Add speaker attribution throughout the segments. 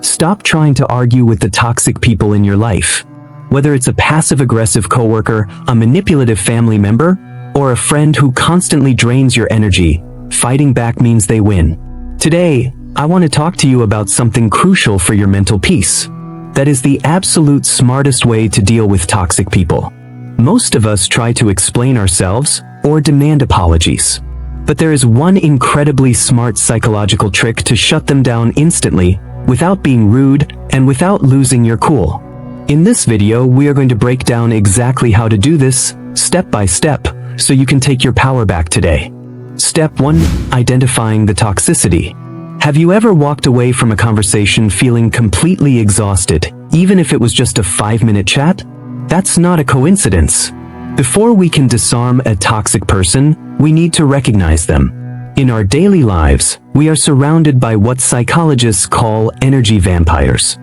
Speaker 1: Stop trying to argue with the toxic people in your life. Whether it's a passive-aggressive coworker, a manipulative family member, or a friend who constantly drains your energy, fighting back means they win. Today, I want to talk to you about something crucial for your mental peace. That is the absolute smartest way to deal with toxic people. Most of us try to explain ourselves or demand apologies. But there is one incredibly smart psychological trick to shut them down instantly, without being rude and without losing your cool. In this video, we are going to break down exactly how to do this, step by step, so you can take your power back today. Step 1. Identifying the toxicity. Have you ever walked away from a conversation feeling completely exhausted, even if it was just a 5-minute chat? That's not a coincidence. Before we can disarm a toxic person, we need to recognize them. In our daily lives, we are surrounded by what psychologists call energy vampires.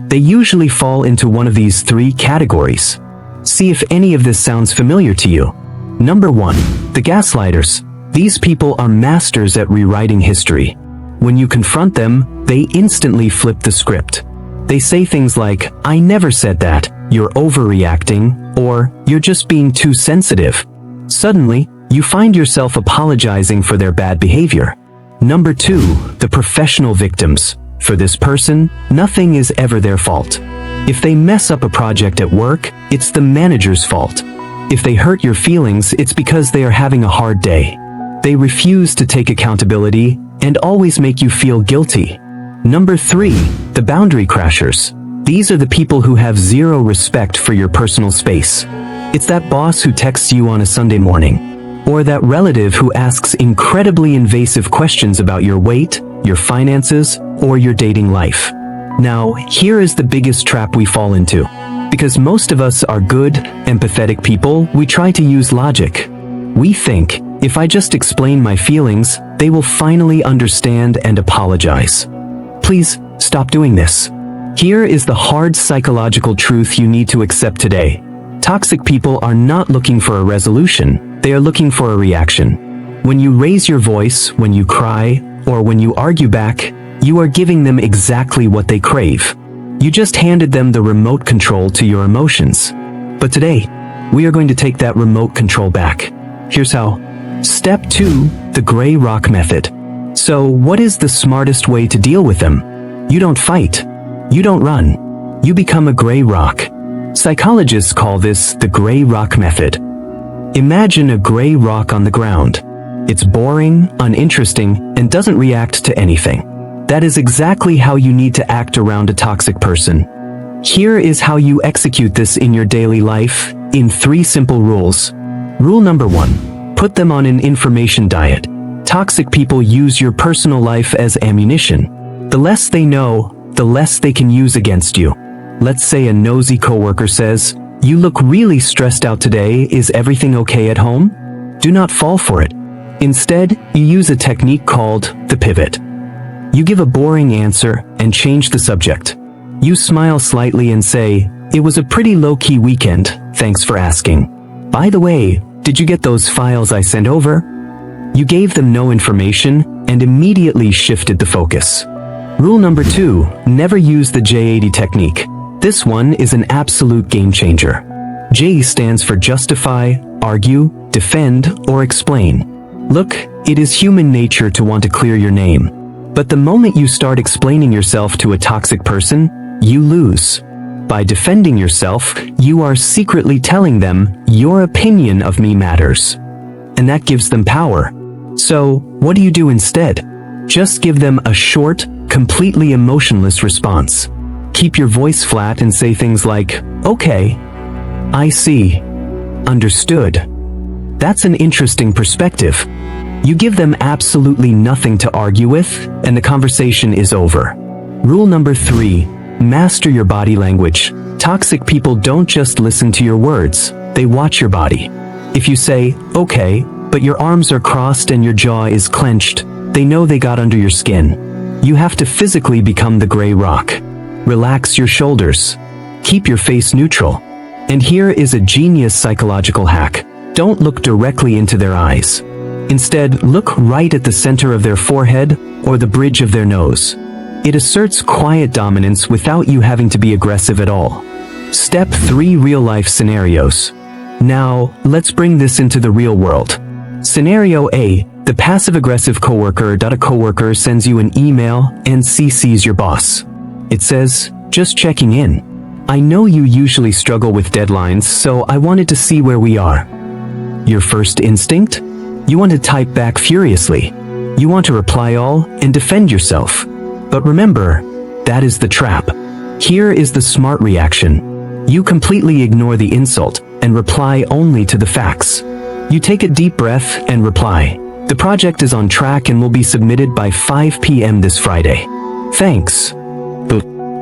Speaker 1: They usually fall into one of these 3 categories. See if any of this sounds familiar to you. Number 1. The Gaslighters. These people are masters at rewriting history. When you confront them, they instantly flip the script. They say things like, "I never said that," "You're overreacting," or "You're just being too sensitive." Suddenly, you find yourself apologizing for their bad behavior. Number 2. The professional victims. For this person, nothing is ever their fault. If they mess up a project at work, it's the manager's fault. If they hurt your feelings, it's because they are having a hard day. They refuse to take accountability and always make you feel guilty. Number 3. The boundary crashers. These are the people who have zero respect for your personal space. It's that boss who texts you on a Sunday morning, or that relative who asks incredibly invasive questions about your weight, your finances, or your dating life. Now, here is the biggest trap we fall into. Because most of us are good, empathetic people, we try to use logic. We think, if I just explain my feelings, they will finally understand and apologize. Please, stop doing this. Here is the hard psychological truth you need to accept today. Toxic people are not looking for a resolution, they are looking for a reaction. When you raise your voice, when you cry, or when you argue back, you are giving them exactly what they crave. You just handed them the remote control to your emotions. But today, we are going to take that remote control back. Here's how. Step 2. The gray rock method. So, what is the smartest way to deal with them? You don't fight. You don't run. You become a gray rock. Psychologists call this the gray rock method. Imagine a gray rock on the ground. It's boring, uninteresting, and doesn't react to anything. That is exactly how you need to act around a toxic person. Here is how you execute this in your daily life, in 3 simple rules. Rule number 1. Put them on an information diet. Toxic people use your personal life as ammunition. The less they know, the less they can use against you. Let's say a nosy coworker says, "You look really stressed out today, is everything okay at home?" Do not fall for it. Instead, you use a technique called the pivot. You give a boring answer and change the subject. You smile slightly and say, "It was a pretty low-key weekend, thanks for asking. By the way, did you get those files I sent over?" You gave them no information and immediately shifted the focus. Rule number 2. Never use the J.A.D.E technique. This one is an absolute game changer. J stands for justify, argue, defend, or explain. Look, it is human nature to want to clear your name. But the moment you start explaining yourself to a toxic person, you lose. By defending yourself, you are secretly telling them, "Your opinion of me matters." And that gives them power. So, what do you do instead? Just give them a short, completely emotionless response. Keep your voice flat and say things like, "Okay, I see, understood." That's an interesting perspective. You give them absolutely nothing to argue with, and the conversation is over. Rule number 3. Master your body language. Toxic people don't just listen to your words, they watch your body. If you say, "Okay," but your arms are crossed and your jaw is clenched, they know they got under your skin. You have to physically become the gray rock. Relax your shoulders. Keep your face neutral. And here is a genius psychological hack. Don't look directly into their eyes. Instead, look right at the center of their forehead or the bridge of their nose. It asserts quiet dominance without you having to be aggressive at all. Step 3. Real-life scenarios. Now, let's bring this into the real world. Scenario A. The passive-aggressive coworker sends you an email and CCs your boss. It says, "Just checking in. I know you usually struggle with deadlines, so I wanted to see where we are." Your first instinct? You want to type back furiously. You want to reply all and defend yourself. But remember, that is the trap. Here is the smart reaction. You completely ignore the insult and reply only to the facts. You take a deep breath and reply, "The project is on track and will be submitted by 5 p.m. this Friday. Thanks."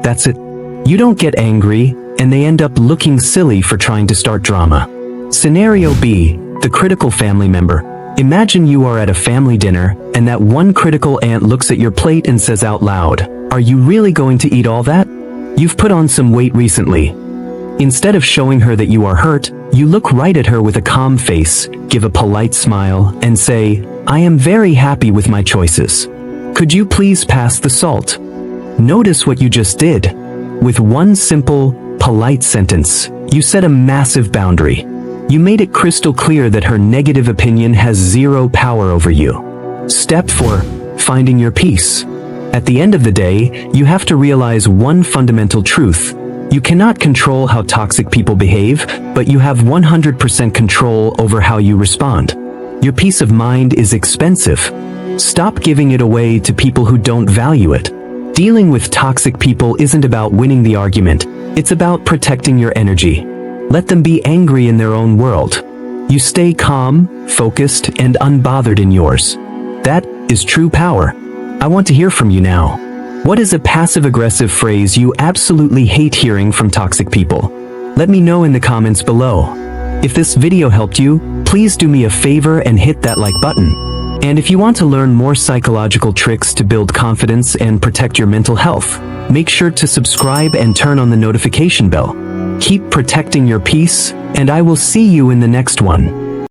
Speaker 1: That's it. You don't get angry, and they end up looking silly for trying to start drama. Scenario B. The critical family member. Imagine you are at a family dinner, and that one critical aunt looks at your plate and says out loud, "Are you really going to eat all that? You've put on some weight recently." Instead of showing her that you are hurt, you look right at her with a calm face, give a polite smile, and say, "I am very happy with my choices. Could you please pass the salt?" Notice what you just did. With one simple, polite sentence, you set a massive boundary. You made it crystal clear that her negative opinion has zero power over you. Step 4. Finding your peace. At the end of the day, you have to realize one fundamental truth. You cannot control how toxic people behave, but you have 100% control over how you respond. Your peace of mind is expensive. Stop giving it away to people who don't value it. Dealing with toxic people isn't about winning the argument. It's about protecting your energy. Let them be angry in their own world. You stay calm, focused, and unbothered in yours. That is true power. I want to hear from you now. What is a passive-aggressive phrase you absolutely hate hearing from toxic people? Let me know in the comments below. If this video helped you, please do me a favor and hit that like button. And if you want to learn more psychological tricks to build confidence and protect your mental health, make sure to subscribe and turn on the notification bell. Keep protecting your peace, and I will see you in the next one.